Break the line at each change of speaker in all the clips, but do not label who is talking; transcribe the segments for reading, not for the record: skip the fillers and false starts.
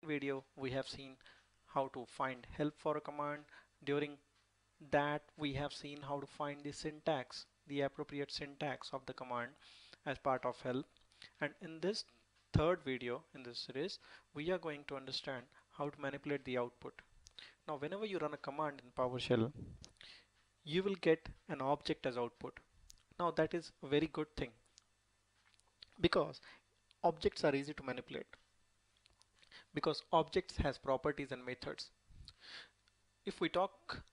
video we have seen how to find help for a command. During that we have seen how to find the syntax, the appropriate syntax of the command as part of help. And in this third video in this series, we are going to understand how to manipulate the output. Now, whenever you run a command in PowerShell, you will get an object as output. Now, that is a very good thing because objects are easy to manipulate because objects has properties and methods. If we talk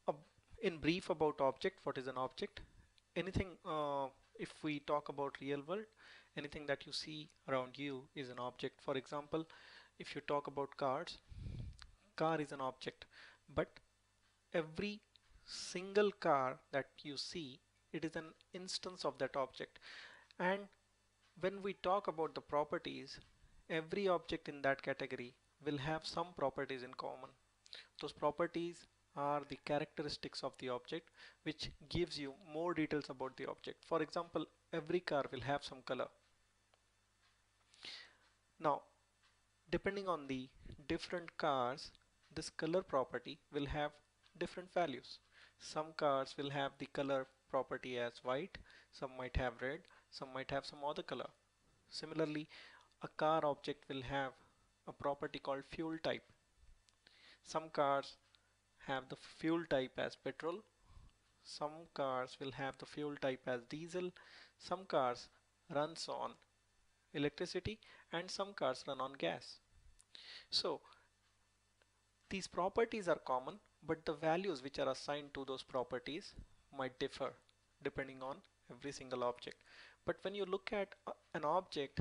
in brief about object, what is an object? Anything, if we talk about real world, anything that you see around you is an object. For example, if you talk about cars, car is an object, but every single car that you see, it is an instance of that object. And when we talk about the properties, every object in that category will have some properties in common. Those properties are the characteristics of the object, which gives you more details about the object. For example, every car will have some color. Now, depending on the different cars, this color property will have different values. Some cars will have the color property as white, some might have red, some might have some other color. Similarly, a car object will have a property called fuel type. Some cars have the fuel type as petrol, some cars will have the fuel type as diesel, some cars runs on electricity, and some cars run on gas. So these properties are common, but the values which are assigned to those properties might differ depending on every single object. But when you look at an object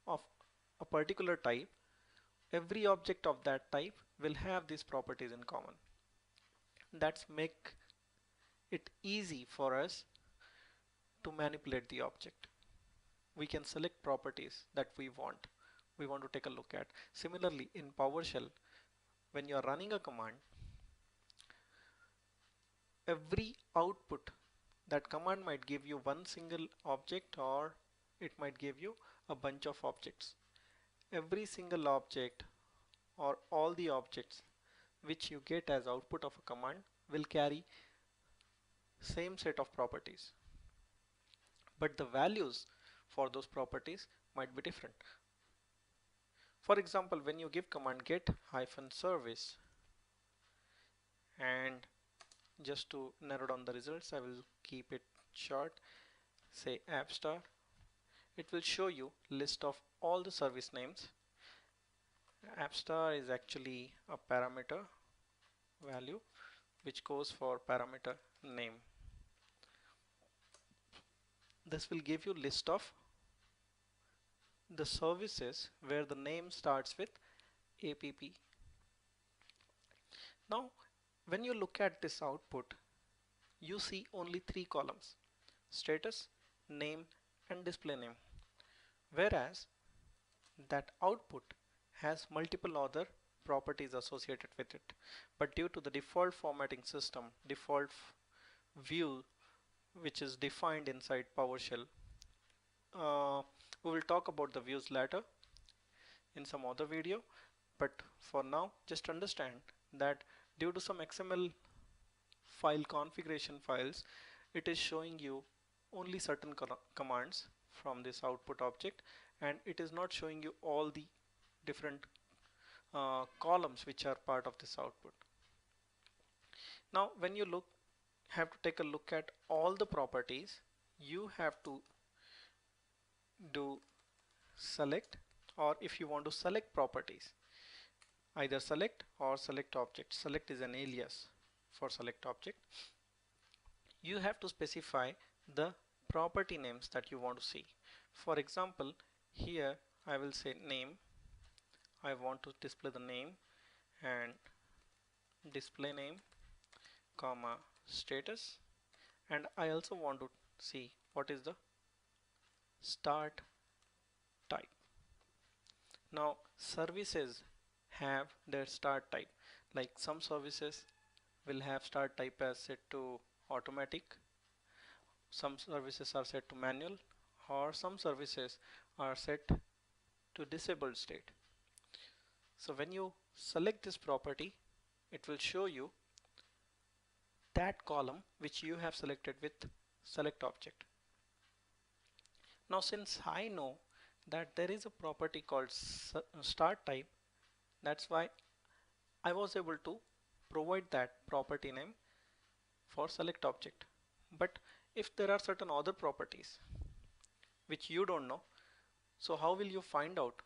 of a particular type, every object of that type will have these properties in common. That's make it easy for us to manipulate the object. We can select properties that we want to take a look at. Similarly, in PowerShell, when you are running a command, every output, that command might give you one single object or it might give you a bunch of objects. Every single object or all the objects which you get as output of a command will carry same set of properties, but the values for those properties might be different. For example, when you give command get -service, and just to narrow down the results, I will keep it short, say app star, it will show you list of all the service names. App star is actually a parameter value which goes for parameter name. This will give you list of the services where the name starts with app. Now, when you look at this output, you see only three columns: status, name, and display name. Whereas that output has multiple other properties associated with it. But due to the default formatting system, default view which is defined inside PowerShell, we will talk about the views later in some other video, but for now just understand that due to some XML file configuration files, it is showing you only certain commands from this output object, and it is not showing you all the different columns which are part of this output. Now when you have to take a look at all the properties, you have to do select, or if you want to select properties, either select or select object. Select is an alias for select object. You have to specify the property names that you want to see. For example, here I will say name. I want to display the name, and display name comma status, and I also want to see what is the start type. Now services have their start type, like some services will have start type as set to automatic, some services are set to manual, or some services are set to disabled state. So when you select this property, it will show you that column which you have selected with select object. Now since I know that there is a property called start type, that's why I was able to provide that property name for select object. But if there are certain other properties which you don't know, so how will you find out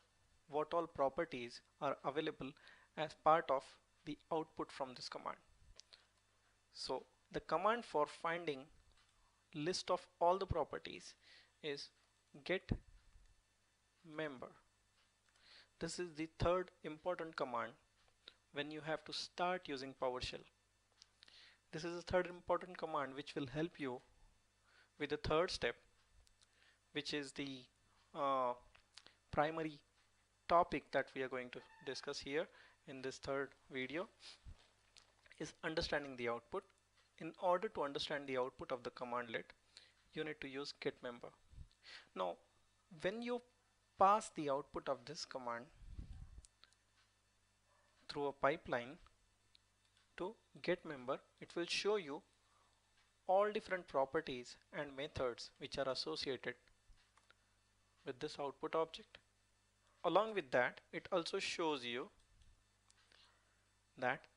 what all properties are available as part of the output from this command? So the command for finding list of all the properties is get member. This is the third important command when you have to start using PowerShell. This is the third important command which will help you with the third step, which is the uh, primary topic that we are going to discuss here in this third video, is understanding the output. In order to understand the output of the commandlet, you need to use getMember. Now when you pass the output of this command through a pipeline to getMember, it will show you all different properties and methods which are associated with this output object. Along with that, it also shows you that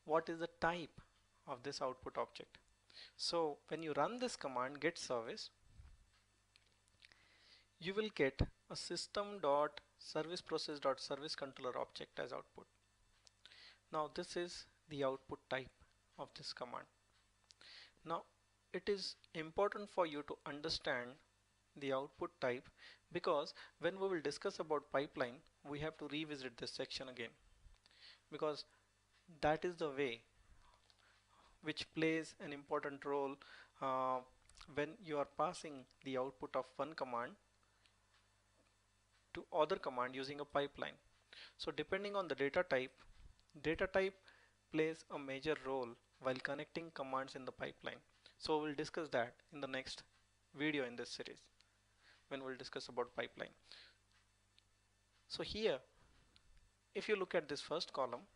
what is the type of this output object. So when you run this command get service, you will get a system.serviceProcess.serviceController object as output. Now this is the output type of this command. Now it is important for you to understand the output type, because when we will discuss about pipeline, we have to revisit this section again, because that is the way which plays an important role when you are passing the output of one command to other command using a pipeline. So depending on the data type plays a major role while connecting commands in the pipeline. So we'll discuss that in the next video in this series when we'll discuss about pipeline. So here, if you look at this first column,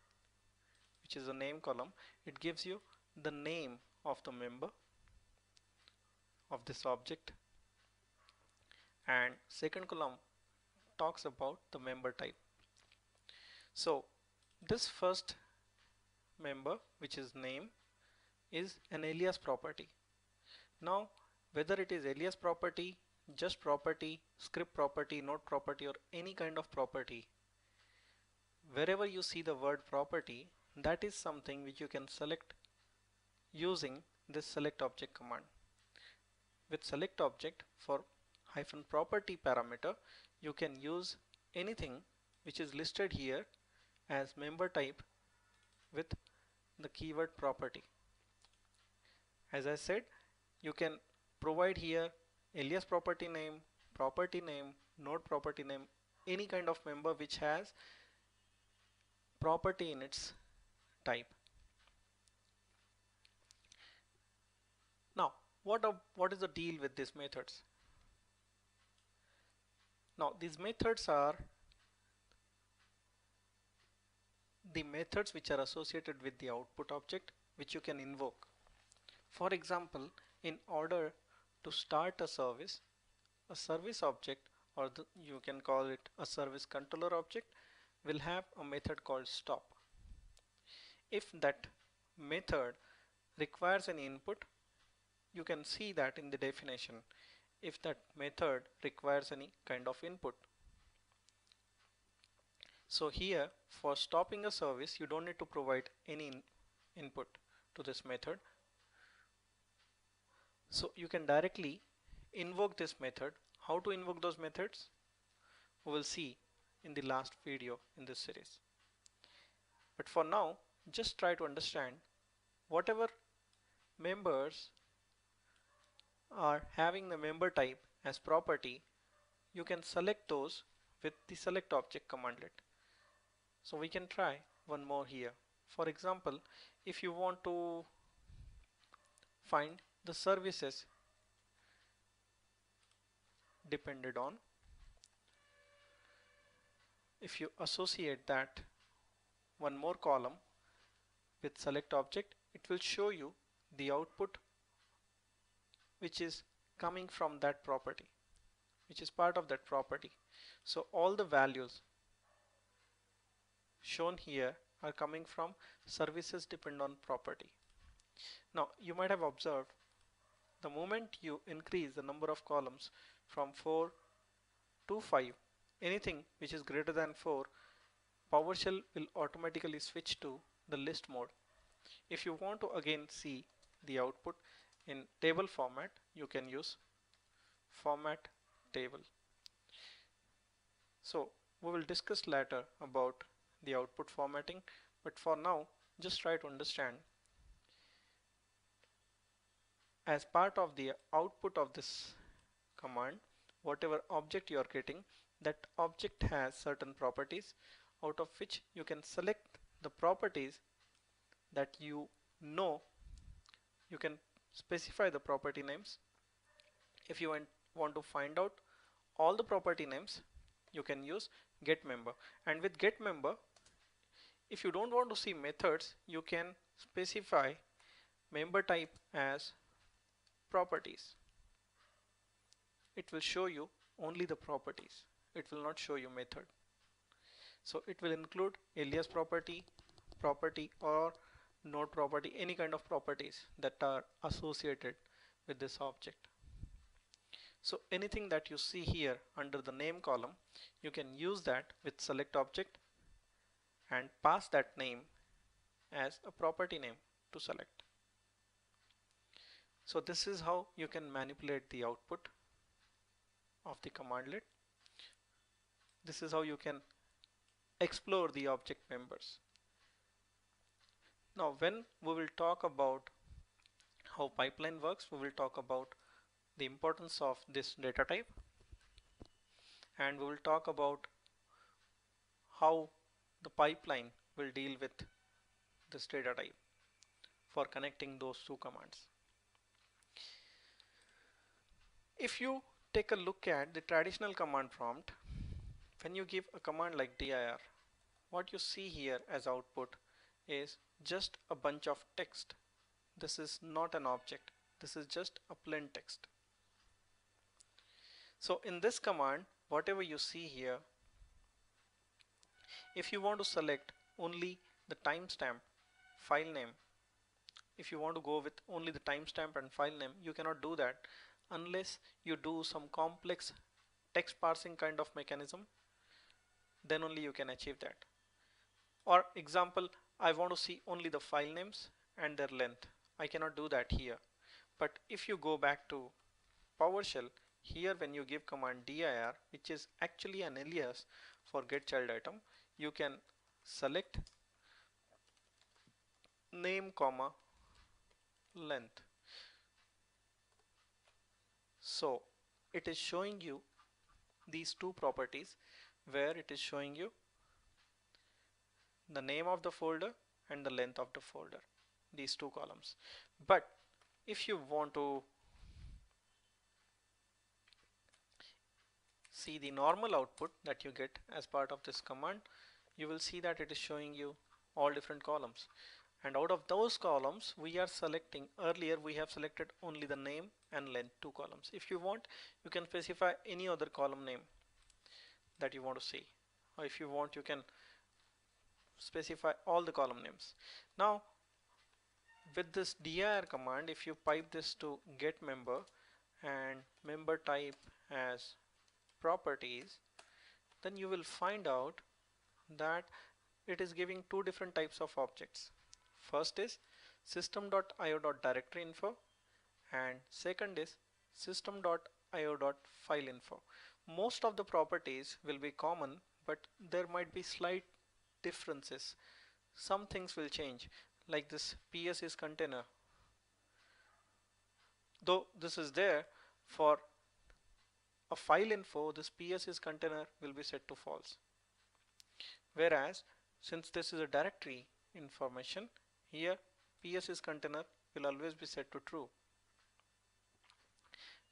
which is the name column, it gives you the name of the member of this object, and second column talks about the member type. So this first member, which is name, is an alias property. Now whether it is alias property, just property, script property, node property, or any kind of property, wherever you see the word property, that is something which you can select using this select object command. With select object for -property parameter, you can use anything which is listed here as member type with the keyword property. As I said, you can provide here alias property name, node property name, any kind of member which has property in its type. Now what is the deal with these methods? Now these methods are the methods which are associated with the output object, which you can invoke. For example, in order to start a service object, or you can call it a service controller object, will have a method called stop. If that method requires an input, you can see that in the definition, if that method requires any kind of input. So here, for stopping a service, you don't need to provide any input to this method. So you can directly invoke this method. How to invoke those methods, we will see in the last video in this series. But for now, just try to understand whatever members are having the member type as property, you can select those with the select object commandlet. So we can try one more here. For example, if you want to find the services depended on, if you associate that one more column with select object, it will show you the output which is coming from that property, which is part of that property. So all the values shown here are coming from services depend on property. Now you might have observed the moment you increase the number of columns from 4 to 5, anything which is greater than 4, PowerShell will automatically switch to the list mode. If you want to again see the output in table format, you can use format table. So we will discuss later about the output formatting, but for now just try to understand, as part of the output of this command, whatever object you are getting, that object has certain properties, out of which you can select the properties that you know. You can specify the property names. If you want to find out all the property names, you can use getMember. And with getMember, if you don't want to see methods, you can specify member type as properties. It will show you only the properties. It will not show you method. So it will include alias property, property or node property, any kind of properties that are associated with this object. So anything that you see here under the name column, you can use that with select object and pass that name as a property name to select. So this is how you can manipulate the output of the commandlet. This is how you can explore the object members. Now when we will talk about how pipeline works, we will talk about the importance of this data type, and we will talk about how the pipeline will deal with this data type for connecting those two commands. If you take a look at the traditional command prompt, when you give a command like dir, what you see here as output is just a bunch of text. This is not an object. This is just a plain text. So in this command, whatever you see here, if you want to select only the timestamp, file name, if you want to go with only the timestamp and file name, you cannot do that unless you do some complex text parsing kind of mechanism. Then only you can achieve that. Or example, I want to see only the file names and their length. I cannot do that here. But if you go back to PowerShell, here when you give command dir, which is actually an alias for getChildItem, you can select name comma length. So it is showing you these two properties where it is showing you the name of the folder and the length of the folder, these two columns. But if you want to see the normal output that you get as part of this command, you will see that it is showing you all different columns, and out of those columns we are selecting, earlier we have selected only the name and length, two columns. If you want, you can specify any other column name that you want to see, or if you want, you can specify all the column names. Now with this dir command, if you pipe this to getMember and member type as properties, then you will find out that it is giving two different types of objects. First is system.io.directoryinfo and second is system.io.fileinfo. Most of the properties will be common, but there might be slight differences. Some things will change, like this PS is container. Though this is there for a file info, this PS is container will be set to false. Whereas since this is a directory information, here PS is container will always be set to true.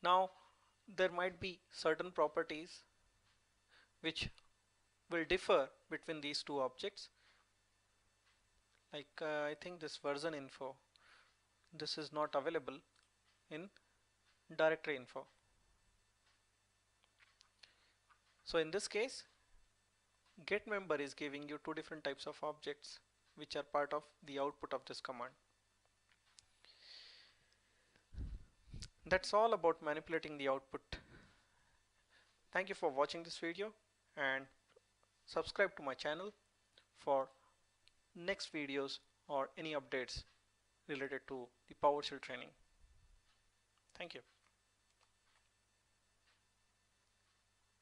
Now there might be certain properties which will differ between these two objects. like I think this version info, this is not available in directory info. So in this case, get member is giving you two different types of objects which are part of the output of this command. That's all about manipulating the output. Thank you for watching this video and subscribe to my channel for next videos or any updates related to the PowerShell training. Thank you.